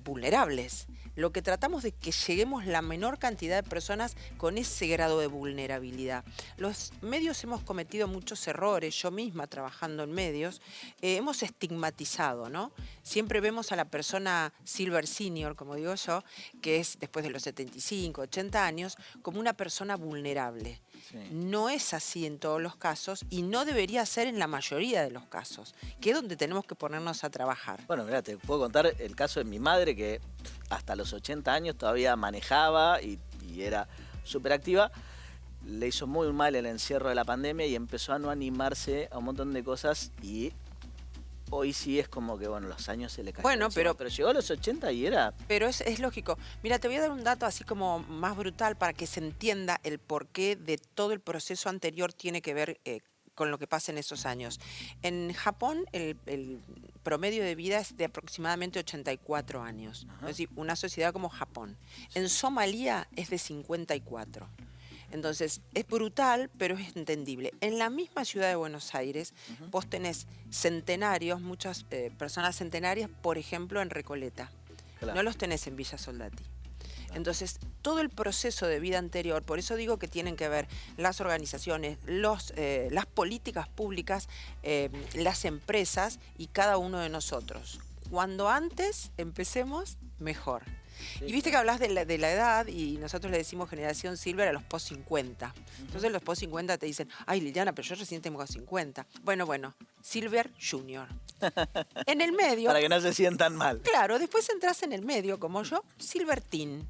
vulnerables. Lo que tratamos de que lleguemos la menor cantidad de personas con ese grado de vulnerabilidad. Los medios hemos cometido muchos errores, yo misma trabajando en medios, hemos estigmatizado, ¿no? Siempre vemos a la persona silver senior, como digo yo, que es después de los 75, 80 años, como una persona vulnerable. Sí. No es así en todos los casos y no debería ser en la mayoría de los casos, que es donde tenemos que ponernos a trabajar. Bueno, mira, te puedo contar el caso de mi madre que hasta los 80 años todavía manejaba y era súper activa. Le hizo muy mal el encierro de la pandemia y empezó a no animarse a un montón de cosas y hoy sí es como que, bueno, los años se le cayeron. Bueno, pero llegó a los 80 y era... Pero es lógico. Mira, te voy a dar un dato así como más brutal para que se entienda el porqué de todo el proceso anterior tiene que ver con lo que pasa en esos años. En Japón el promedio de vida es de aproximadamente 84 años. Es decir, una sociedad como Japón. En Somalia es de 54. Entonces, es brutal, pero es entendible. En la misma ciudad de Buenos Aires, vos tenés centenarios, muchas personas centenarias, por ejemplo, en Recoleta. Claro. No los tenés en Villa Soldati. Entonces, todo el proceso de vida anterior, por eso digo que tienen que ver las organizaciones, las políticas públicas, las empresas y cada uno de nosotros. Cuando antes empecemos, mejor. Sí. Y viste que hablas de la edad y nosotros le decimos generación silver a los post 50. Entonces los post 50 te dicen, ay Liliana, pero yo recién tengo 50. Bueno, silver junior. En el medio... Para que no se sientan mal. Claro, después entras en el medio, como yo, silver teen.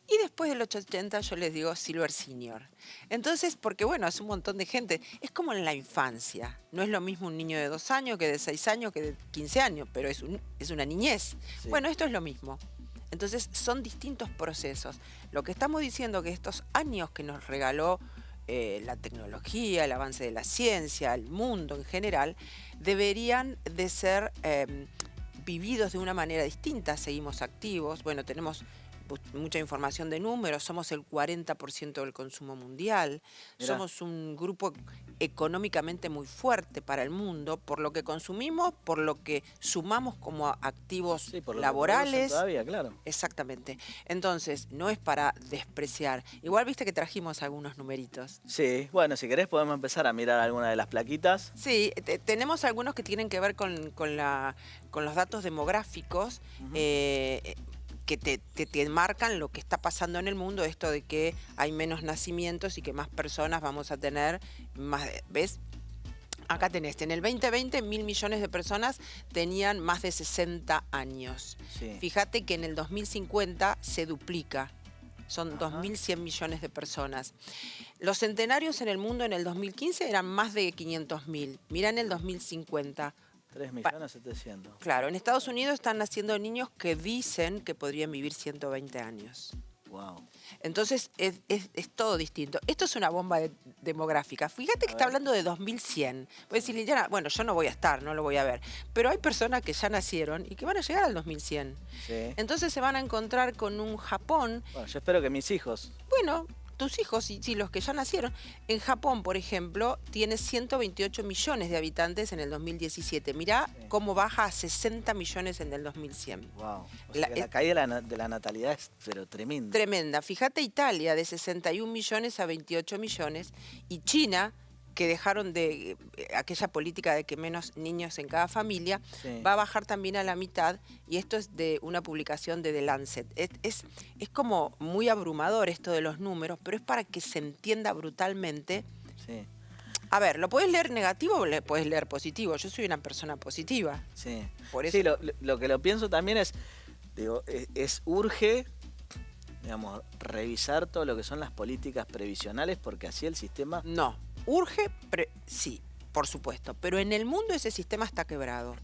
Y después de los 80 yo les digo silver senior. Entonces, porque bueno, es un montón de gente. Es como en la infancia. No es lo mismo un niño de 2 años que de 6 años que de 15 años, pero es una niñez. Sí. Bueno, esto es lo mismo. Entonces son distintos procesos. Lo que estamos diciendo que estos años que nos regaló la tecnología, el avance de la ciencia, el mundo en general, deberían de ser vividos de una manera distinta. Seguimos activos, bueno, tenemos mucha información de números, somos el 40% del consumo mundial, Mirá. somos un grupo económicamente muy fuerte para el mundo, por lo que consumimos, por lo que sumamos como activos Sí, por lo que laborales. producen todavía, claro. Exactamente. Entonces, no es para despreciar. Igual viste que trajimos algunos numeritos. Sí, bueno, si querés podemos empezar a mirar alguna de las plaquitas. Sí, tenemos algunos que tienen que ver con los datos demográficos, que te marcan lo que está pasando en el mundo, esto de que hay menos nacimientos y que más personas vamos a tener, más, ¿ves? Acá tenés, en el 2020 1.000 millones de personas tenían más de 60 años. Sí. Fíjate que en el 2050 se duplica. Son 2.100 millones de personas. Los centenarios en el mundo en el 2015 eran más de 500.000. Mirá en el 2050. 3.700.000. Claro, en Estados Unidos están naciendo niños que dicen que podrían vivir 120 años. Wow. Entonces es todo distinto. Esto es una bomba demográfica. Fíjate que está hablando de 2100. Voy a decir, Liliana, bueno, yo no voy a estar, no lo voy a ver. Pero hay personas que ya nacieron y que van a llegar al 2100. Sí. Entonces se van a encontrar con un Japón. Bueno, yo espero que mis hijos. Bueno, tus hijos, sí, los que ya nacieron. En Japón, por ejemplo, tiene 128 millones de habitantes en el 2017. Mirá cómo baja a 60 millones en el 2100. Wow. O sea que la caída de la natalidad es pero tremenda. Tremenda. Fíjate Italia, de 61 millones a 28 millones. Y China, que dejaron de aquella política de que menos niños en cada familia, Sí. va a bajar también a la mitad, y esto es de una publicación de The Lancet. Es como muy abrumador esto de los números, pero es para que se entienda brutalmente. Sí. A ver, ¿lo puedes leer negativo o lo puedes leer positivo? Yo soy una persona positiva. Sí. Por eso. Sí, lo que lo pienso también es, digo, urge, digamos, revisar todo lo que son las políticas previsionales, porque así el sistema... No, urge, sí, por supuesto, pero en el mundo ese sistema está quebrado.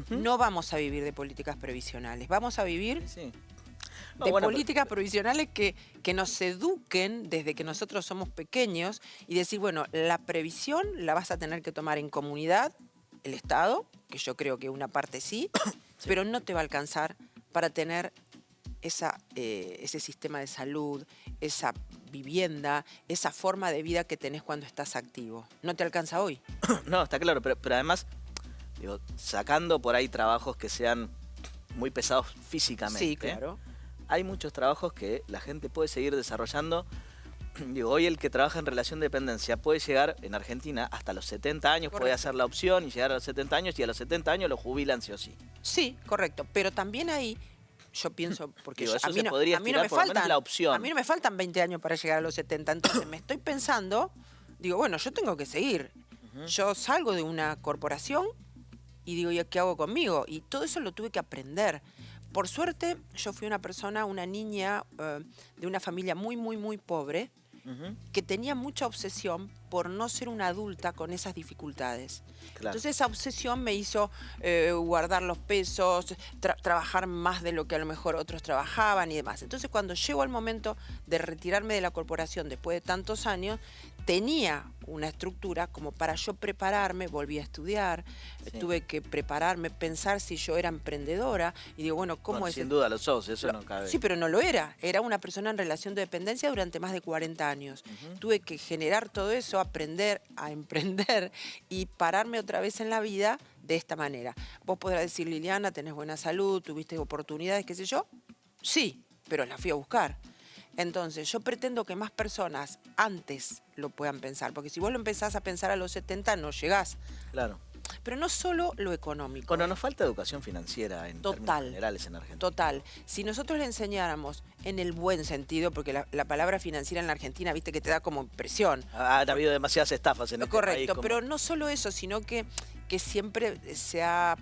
No vamos a vivir de políticas previsionales, vamos a vivir de políticas previsionales que nos eduquen desde que nosotros somos pequeños y decir, bueno, la previsión la vas a tener que tomar en comunidad, el Estado, que yo creo que una parte sí, pero no te va a alcanzar para tener ese sistema de salud, esa vivienda, esa forma de vida que tenés cuando estás activo. No te alcanza hoy. No, está claro, pero además, digo, sacando por ahí trabajos que sean muy pesados físicamente. Sí, claro. Hay muchos trabajos que la gente puede seguir desarrollando. Digo, hoy el que trabaja en relación de dependencia puede llegar en Argentina hasta los 70 años, puede hacer la opción y llegar a los 70 años y a los 70 años lo jubilan sí o sí. Sí, correcto, pero también ahí yo pienso, porque digo, eso a mí se no, podría a mí no estirar me por lo menos faltan la opción. A mí no me faltan 20 años para llegar a los 70, entonces me estoy pensando, digo, bueno, yo tengo que seguir. Yo salgo de una corporación y digo, ¿y qué hago conmigo? Y todo eso lo tuve que aprender. Por suerte, yo fui una niña de una familia muy, muy, muy pobre, que tenía mucha obsesión por no ser una adulta con esas dificultades. Claro. Entonces esa obsesión me hizo guardar los pesos, trabajar más de lo que a lo mejor otros trabajaban y demás. Entonces cuando llegó el momento de retirarme de la corporación después de tantos años, tenía una estructura como para yo prepararme, volví a estudiar, tuve que prepararme, pensar si yo era emprendedora y digo, bueno, ¿cómo es? Sin duda lo sos, eso no cabe. Sí, pero no lo era. Era una persona en relación de dependencia durante más de 40 años. Tuve que generar todo eso, aprender a emprender y pararme otra vez en la vida de esta manera. Vos podrás decir, Liliana, tenés buena salud, tuviste oportunidades, qué sé yo. Sí, pero las fui a buscar. Entonces, yo pretendo que más personas antes lo puedan pensar, porque si vos lo empezás a pensar a los 70, no llegás. Claro. Pero no solo lo económico. Bueno, nos falta educación financiera en términos generales en Argentina. Total. Si nosotros le enseñáramos en el buen sentido, porque la palabra financiera en la Argentina, viste que te da como impresión. Ha habido demasiadas estafas en este país. Correcto, pero no solo eso, sino que siempre se ha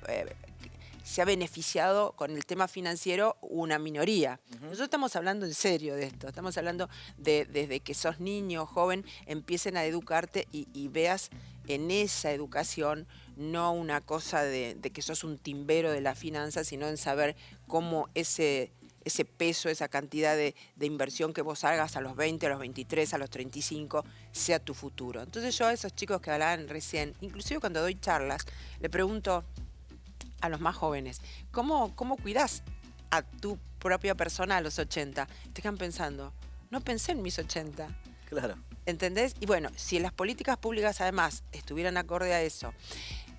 beneficiado con el tema financiero una minoría. Nosotros estamos hablando en serio de esto, estamos hablando de desde que sos niño o joven, empiecen a educarte y veas en esa educación no una cosa de que sos un timbero de la finanza, sino en saber cómo ese ese peso, esa cantidad de inversión que vos hagas a los 20, a los 23, a los 35, sea tu futuro. Entonces yo a esos chicos que hablaban recién, inclusive cuando doy charlas, le pregunto a los más jóvenes, ¿cómo cuidás a tu propia persona a los 80? Te quedan pensando, no pensé en mis 80. Claro. ¿Entendés? Y bueno, si las políticas públicas además estuvieran acorde a eso,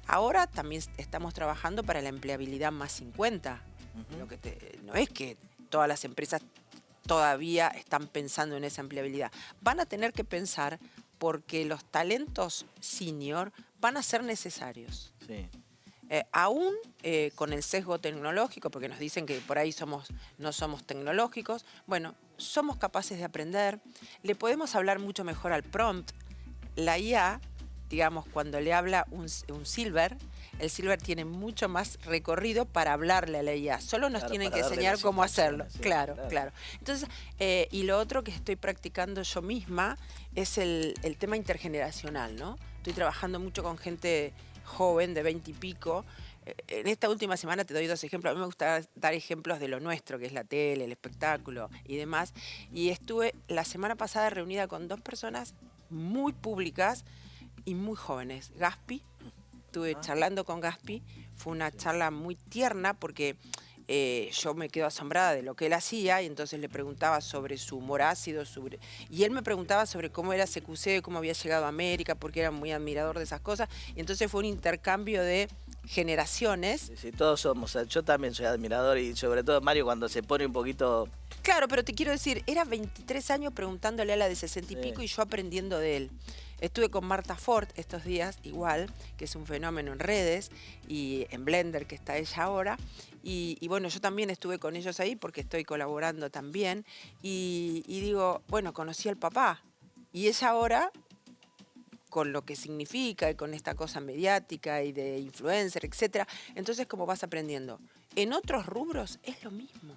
ahora también estamos trabajando para la empleabilidad más 50. No es que todas las empresas todavía están pensando en esa empleabilidad. Van a tener que pensar porque los talentos senior van a ser necesarios. Sí. Aún con el sesgo tecnológico, porque nos dicen que por ahí no somos tecnológicos, bueno, somos capaces de aprender, le podemos hablar mucho mejor al prompt. La IA, digamos, cuando le habla un silver, el silver tiene mucho más recorrido para hablarle a la IA. Solo nos tienen que enseñar cómo hacerlo. Sí, claro. Entonces, y lo otro que estoy practicando yo misma es el tema intergeneracional, ¿no? Estoy trabajando mucho con gente joven de 20 y pico. En esta última semana te doy 2 ejemplos. A mí me gusta dar ejemplos de lo nuestro, que es la tele, el espectáculo y demás. Y estuve la semana pasada reunida con 2 personas muy públicas y muy jóvenes. Gaspi, estuve charlando con Gaspi. Fue una charla muy tierna porque yo me quedo asombrada de lo que él hacía y entonces le preguntaba sobre su humor ácido, y él me preguntaba sobre cómo era CQC, cómo había llegado a América, porque era muy admirador de esas cosas, y entonces fue un intercambio de generaciones. Sí, todos somos, yo también soy admirador y sobre todo Mario cuando se pone un poquito... Claro, pero te quiero decir, era 23 años preguntándole a la de 60 y pico y yo aprendiendo de él. Estuve con Marta Ford estos días, igual, que es un fenómeno en redes, y en Blender, que está ella ahora. Y bueno, yo también estuve con ellos ahí porque estoy colaborando también. Y digo, bueno, conocí al papá. Y ella ahora, con lo que significa y con esta cosa mediática y de influencer, etcétera, entonces como vas aprendiendo. En otros rubros es lo mismo.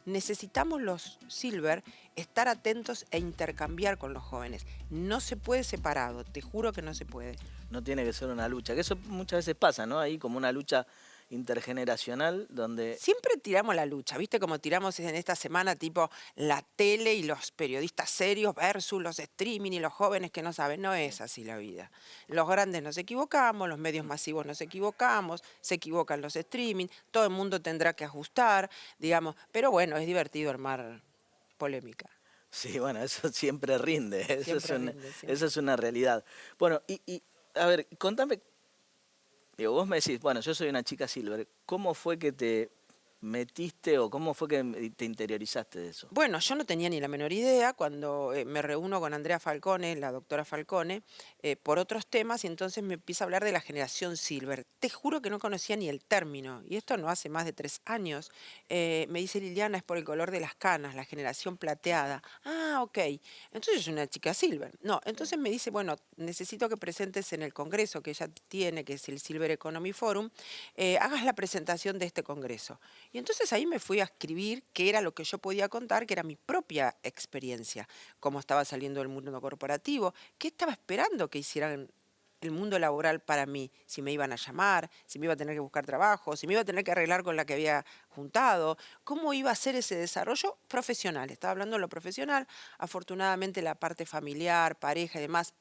Necesitamos los silver estar atentos e intercambiar con los jóvenes. No se puede separado, te juro que no se puede. No tiene que ser una lucha, que eso muchas veces pasa, ¿no? Ahí como una lucha intergeneracional donde... Siempre tiramos la lucha, ¿viste? Como tiramos en esta semana tipo la tele y los periodistas serios versus los streaming y los jóvenes que no saben. No es así la vida. Los grandes nos equivocamos, los medios masivos nos equivocamos, se equivocan los streaming, todo el mundo tendrá que ajustar, digamos. Pero bueno, es divertido armar polémica. Sí, bueno, eso siempre rinde, eso es una realidad. Bueno, y a ver, contame... Digo, vos me decís, bueno, yo soy una chica silver, ¿cómo fue que te metiste o cómo fue que te interiorizaste de eso? Bueno, yo no tenía ni la menor idea cuando me reúno con Andrea Falcone, la doctora Falcone, por otros temas y entonces me empieza a hablar de la generación silver. Te juro que no conocía ni el término y esto no hace más de 3 años. Me dice Liliana, es por el color de las canas, la generación plateada. Ah, ok. Entonces es una chica silver. No, entonces me dice, bueno, necesito que presentes en el congreso que ella tiene, que es el Silver Economy Forum, hagas la presentación de este congreso. Y entonces ahí me fui a escribir qué era lo que yo podía contar, que era mi propia experiencia, cómo estaba saliendo del mundo corporativo, qué estaba esperando que hicieran el mundo laboral para mí, si me iban a llamar, si me iba a tener que buscar trabajo, si me iba a tener que arreglar con la que había juntado, cómo iba a ser ese desarrollo profesional. Estaba hablando de lo profesional, afortunadamente la parte familiar, pareja y demás,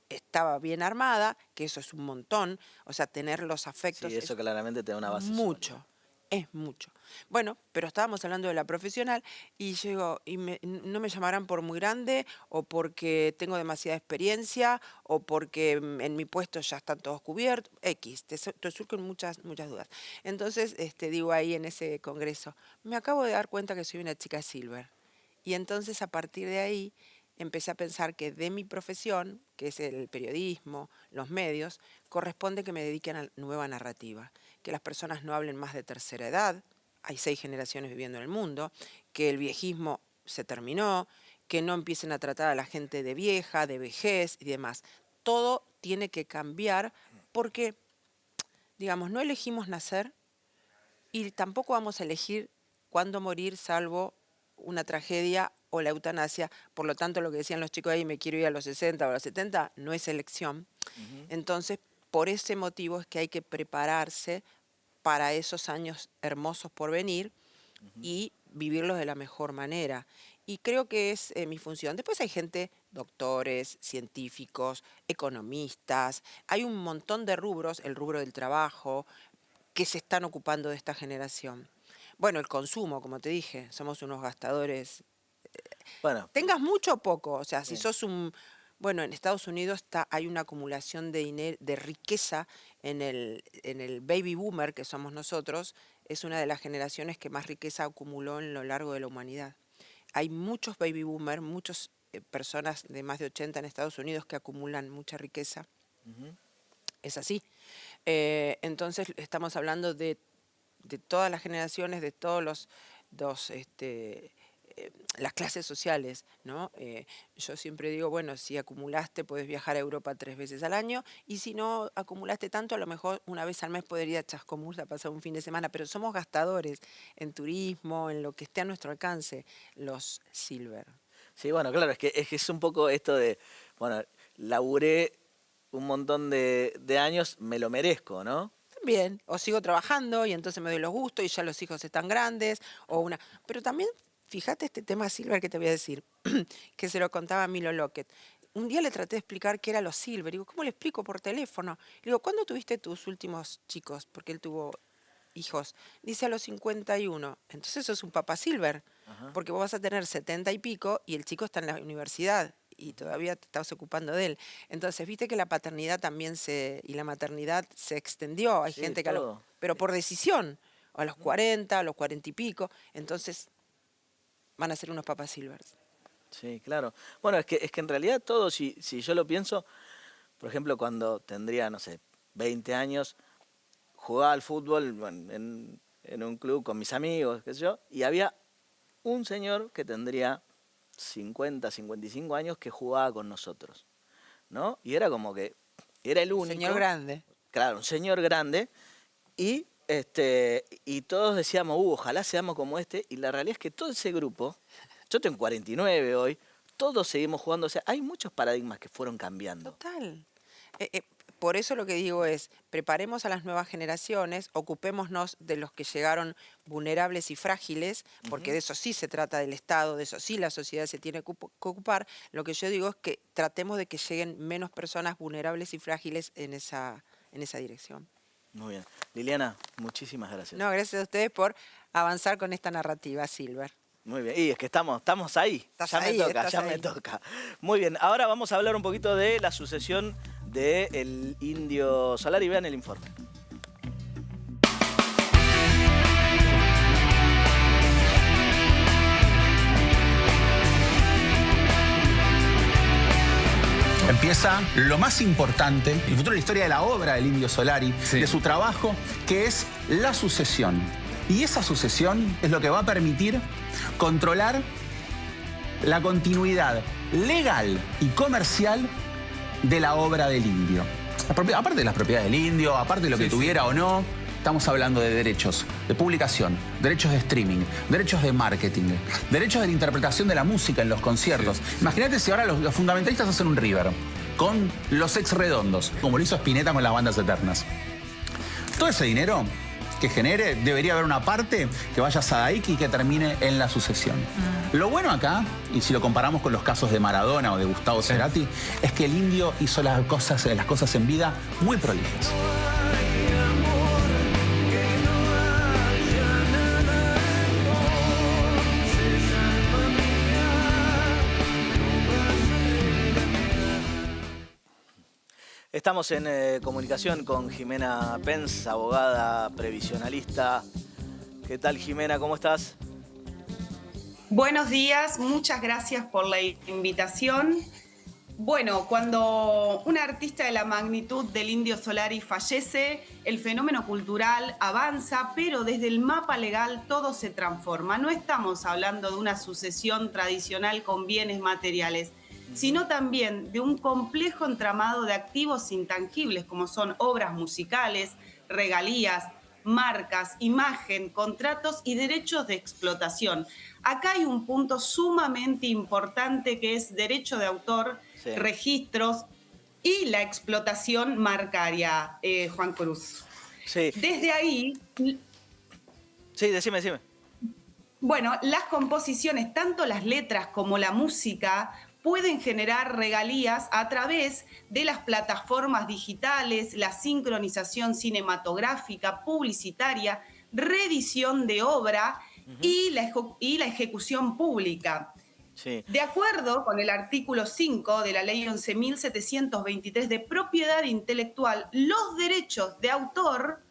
estaba bien armada, que eso es un montón, o sea, tener los afectos. Sí, eso claramente te da una base. Mucho. Es mucho. Bueno, pero estábamos hablando de la profesional y yo digo, no me llamarán por muy grande o porque tengo demasiada experiencia o porque en mi puesto ya están todos cubiertos, X, te surgen muchas dudas. Entonces, digo ahí en ese congreso, me acabo de dar cuenta que soy una chica silver. Y entonces a partir de ahí empecé a pensar que de mi profesión, que es el periodismo, los medios, corresponde que me dedique a una nueva narrativa. Que las personas no hablen más de tercera edad, hay 6 generaciones viviendo en el mundo, que el viejismo se terminó, que no empiecen a tratar a la gente de vieja, de vejez y demás. Todo tiene que cambiar porque, digamos, no elegimos nacer y tampoco vamos a elegir cuándo morir salvo una tragedia o la eutanasia. Por lo tanto, lo que decían los chicos ahí, me quiero ir a los 60 o a los 70, no es elección. Entonces, por ese motivo es que hay que prepararse para esos años hermosos por venir y vivirlos de la mejor manera. Y creo que es mi función. Después hay gente, doctores, científicos, economistas, hay un montón de rubros, el rubro del trabajo, que se están ocupando de esta generación. Bueno, el consumo, como te dije, somos unos gastadores. Bueno. Tengas mucho o poco, o sea, si sos un... Bueno, en Estados Unidos hay una acumulación de riqueza en el baby boomer, que somos nosotros, es una de las generaciones que más riqueza acumuló en lo largo de la humanidad. Hay muchos baby boomers, muchas personas de más de 80 en Estados Unidos que acumulan mucha riqueza. Es así. Entonces estamos hablando de todas las generaciones, de todos las clases sociales, ¿no? Yo siempre digo, bueno, si acumulaste puedes viajar a Europa 3 veces al año, y si no acumulaste tanto, a lo mejor una vez al mes podría ir a Chascomús a pasar un fin de semana, pero somos gastadores en turismo, en lo que esté a nuestro alcance, los silver. Sí, bueno, claro, es que es un poco esto de, bueno, laburé un montón de años, me lo merezco, ¿no? También, o sigo trabajando y entonces me doy los gustos y ya los hijos están grandes, pero también... Fíjate este tema silver que te voy a decir, que se lo contaba a Milo Lockett. Un día le traté de explicar qué era los silver. Digo, ¿cómo le explico por teléfono? Le digo, ¿cuándo tuviste tus últimos chicos? Porque él tuvo hijos. Dice a los 51. Entonces eso es un papá silver. Porque vos vas a tener 70 y pico y el chico está en la universidad y todavía te estás ocupando de él. Entonces, viste que la paternidad también y la maternidad se extendió. Hay gente que pero por decisión, a los 40, a los 40 y pico. Entonces... van a ser unos papas silvers. Sí, claro. Bueno, es que en realidad todo, si yo lo pienso, por ejemplo, cuando tendría, no sé, 20 años, jugaba al fútbol en un club con mis amigos, qué sé yo, y había un señor que tendría 50, 55 años que jugaba con nosotros, ¿no? Y era como que era el único. Señor grande. Claro, un señor grande, y todos decíamos, ojalá seamos como este, y la realidad es que todo ese grupo, yo tengo 49 hoy, todos seguimos jugando, o sea, hay muchos paradigmas que fueron cambiando. Total. Por eso lo que digo es, preparemos a las nuevas generaciones, ocupémonos de los que llegaron vulnerables y frágiles, porque de eso sí se trata del Estado, de eso sí la sociedad se tiene que ocupar. Lo que yo digo es que tratemos de que lleguen menos personas vulnerables y frágiles en esa dirección. Muy bien. Liliana, muchísimas gracias. No, gracias a ustedes por avanzar con esta narrativa, Silver. Muy bien, y es que estamos ahí. Ya me toca. Muy bien, ahora vamos a hablar un poquito de la sucesión del Indio Solari. Vean el informe. Empieza lo más importante, el futuro de la historia de la obra del Indio Solari, de su trabajo, que es la sucesión. Y esa sucesión es lo que va a permitir controlar la continuidad legal y comercial de la obra del Indio. Aparte de las propiedades del Indio, aparte de lo que tuviera o no, estamos hablando de derechos de publicación, derechos de streaming, derechos de marketing, derechos de la interpretación de la música en los conciertos. Imagínate si ahora los fundamentalistas hacen un River con los ex redondos, como lo hizo Spinetta con las bandas eternas. Todo ese dinero que genere, debería haber una parte que vaya a Sadaic y que termine en la sucesión. Lo bueno acá, y si lo comparamos con los casos de Maradona o de Gustavo Cerati, es que el Indio hizo las cosas en vida muy prolijas. Estamos en comunicación con Jimena Pens, abogada previsionalista. ¿Qué tal, Jimena? ¿Cómo estás? Buenos días, muchas gracias por la invitación. Bueno, cuando un artista de la magnitud del Indio Solari fallece, el fenómeno cultural avanza, pero desde el mapa legal todo se transforma. No estamos hablando de una sucesión tradicional con bienes materiales, sino también de un complejo entramado de activos intangibles como son obras musicales, regalías, marcas, imagen, contratos y derechos de explotación. Acá hay un punto sumamente importante que es derecho de autor, registros y la explotación marcaria, Juan Cruz. Sí. Desde ahí... Sí, decime. Bueno, las composiciones, tanto las letras como la música, pueden generar regalías a través de las plataformas digitales, la sincronización cinematográfica, publicitaria, reedición de obra y la ejecución pública. Sí. De acuerdo con el artículo 5 de la Ley 11.723 de propiedad intelectual, los derechos de autor,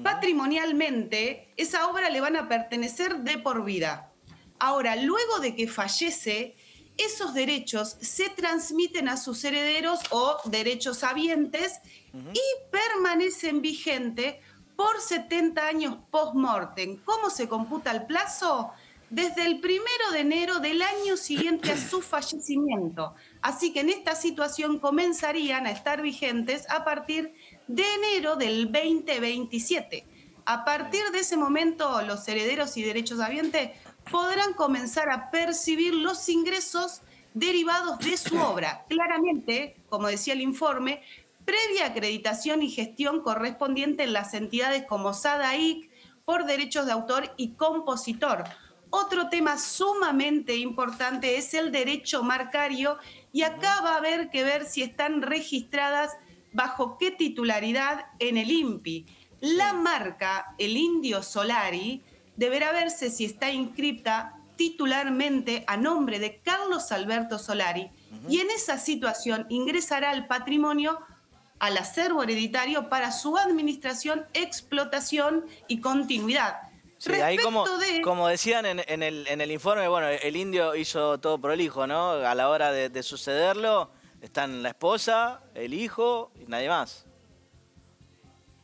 patrimonialmente, esa obra le van a pertenecer de por vida. Ahora, luego de que fallece, esos derechos se transmiten a sus herederos o derechos habientes y permanecen vigentes por 70 años post-mortem. ¿Cómo se computa el plazo? Desde el 1 de enero del año siguiente a su fallecimiento. Así que en esta situación comenzarían a estar vigentes a partir de enero del 2027. A partir de ese momento, los herederos y derechos habientes podrán comenzar a percibir los ingresos derivados de su obra. Claramente, como decía el informe, previa acreditación y gestión correspondiente en las entidades como SADAIC por derechos de autor y compositor. Otro tema sumamente importante es el derecho marcario y acá va a haber que ver si están registradas bajo qué titularidad en el INPI. La marca, el Indio Solari, deberá verse si está inscripta titularmente a nombre de Carlos Alberto Solari y en esa situación ingresará al patrimonio, al acervo hereditario para su administración, explotación y continuidad. Sí, ahí como decían en el informe, bueno, el indio hizo todo por el hijo, ¿no? A la hora de sucederlo, están la esposa, el hijo y nadie más.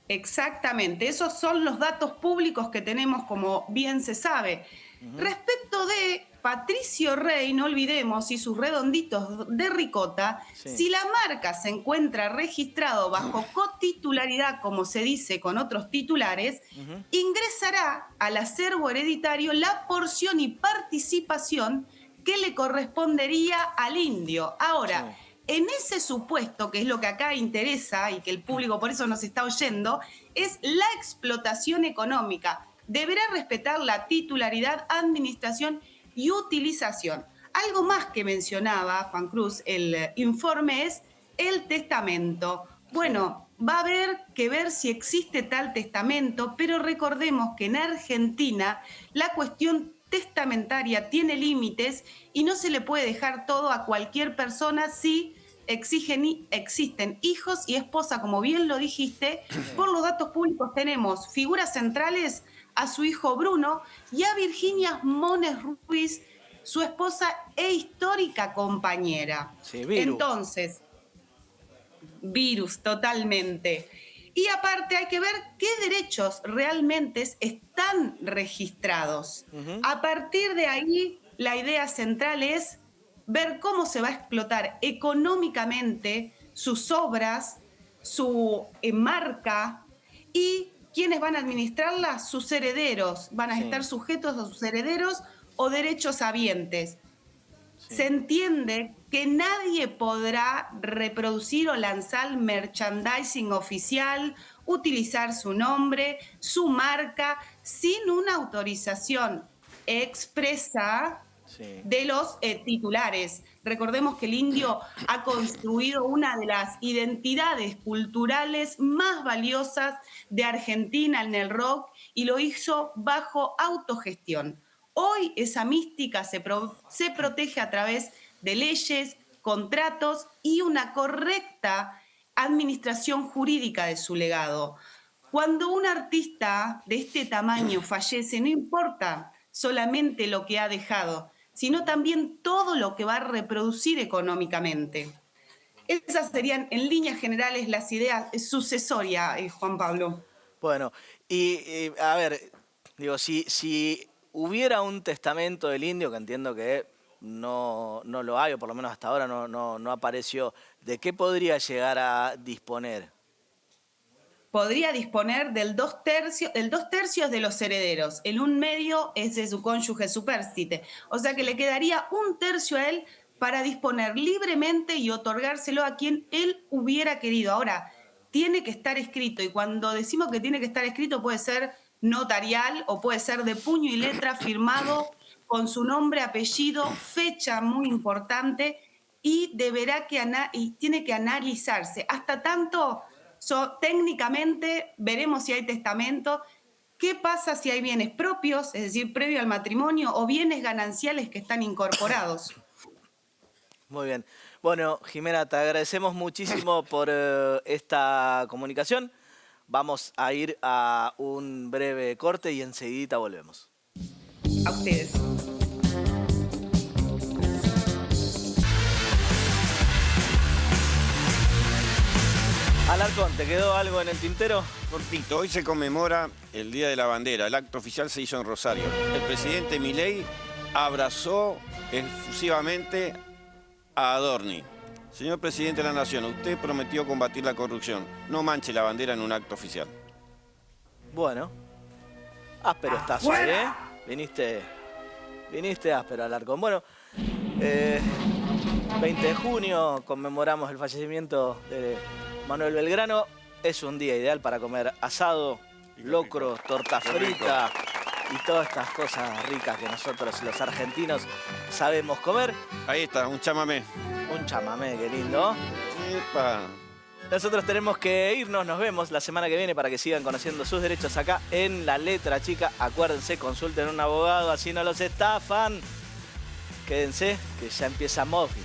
Exactamente, esos son los datos públicos que tenemos, como bien se sabe. Respecto de Patricio Rey, no olvidemos, y sus redonditos de ricota, si la marca se encuentra registrado bajo cotitularidad, como se dice con otros titulares, ingresará al acervo hereditario la porción y participación que le correspondería al indio. Ahora, en ese supuesto, que es lo que acá interesa y que el público por eso nos está oyendo, es la explotación económica. Deberá respetar la titularidad, administración y utilización. Algo más que mencionaba Juan Cruz, el informe, es el testamento. Bueno, va a haber que ver si existe tal testamento, pero recordemos que en Argentina la cuestión testamentaria tiene límites y no se le puede dejar todo a cualquier persona si existen hijos y esposa, como bien lo dijiste. Por los datos públicos tenemos figuras centrales a su hijo Bruno y a Virginia Mones Ruiz, su esposa e histórica compañera. Sí, Virus. Entonces, Virus, totalmente. Y aparte hay que ver qué derechos realmente están registrados. A partir de ahí, la idea central es ver cómo se va a explotar económicamente sus obras, su marca y quiénes van a administrarla, sus herederos. Van a estar sujetos a sus herederos o derechos habientes. Se entiende que nadie podrá reproducir o lanzar merchandising oficial, utilizar su nombre, su marca, sin una autorización expresa de los titulares. Recordemos que el indio ha construido una de las identidades culturales más valiosas de Argentina en el rock y lo hizo bajo autogestión. Hoy esa mística se protege a través de leyes, contratos y una correcta administración jurídica de su legado. Cuando un artista de este tamaño fallece, no importa solamente lo que ha dejado, sino también todo lo que va a reproducir económicamente. Esas serían, en líneas generales, las ideas sucesorias, Juan Pablo. Bueno, y a ver, digo, si hubiera un testamento del indio, que entiendo que no lo hay, o por lo menos hasta ahora no apareció, ¿de qué podría llegar a disponer? Podría disponer del 2/3 de los herederos. El 1/2 es de su cónyuge supérstite. O sea que le quedaría 1/3 a él para disponer libremente y otorgárselo a quien él hubiera querido. Ahora, tiene que estar escrito, y cuando decimos que tiene que estar escrito puede ser notarial o puede ser de puño y letra firmado con su nombre, apellido, fecha muy importante y tiene que analizarse. Hasta tanto, técnicamente veremos si hay testamento. ¿Qué pasa si hay bienes propios, es decir, previo al matrimonio, o bienes gananciales que están incorporados? Muy bien. Bueno, Jimena, te agradecemos muchísimo por esta comunicación. Vamos a ir a un breve corte y enseguida volvemos. A ustedes. Alarcón, ¿te quedó algo en el tintero? Cortito, hoy se conmemora el Día de la Bandera. El acto oficial se hizo en Rosario. El presidente Milei abrazó efusivamente a Adorni. Señor presidente de la Nación, usted prometió combatir la corrupción. No manche la bandera en un acto oficial. Bueno. Áspero estás hoy, ¿eh? Viniste áspero, Alarcón. Bueno, 20 de junio conmemoramos el fallecimiento de Manuel Belgrano. Es un día ideal para comer asado, locro, torta frita y todas estas cosas ricas que nosotros los argentinos sabemos comer. Ahí está, un chamamé. Un chamamé, qué lindo. Epa. Nosotros tenemos que irnos, nos vemos la semana que viene para que sigan conociendo sus derechos acá en La Letra Chica. Acuérdense, consulten a un abogado, así no los estafan. Quédense, que ya empieza Muffin.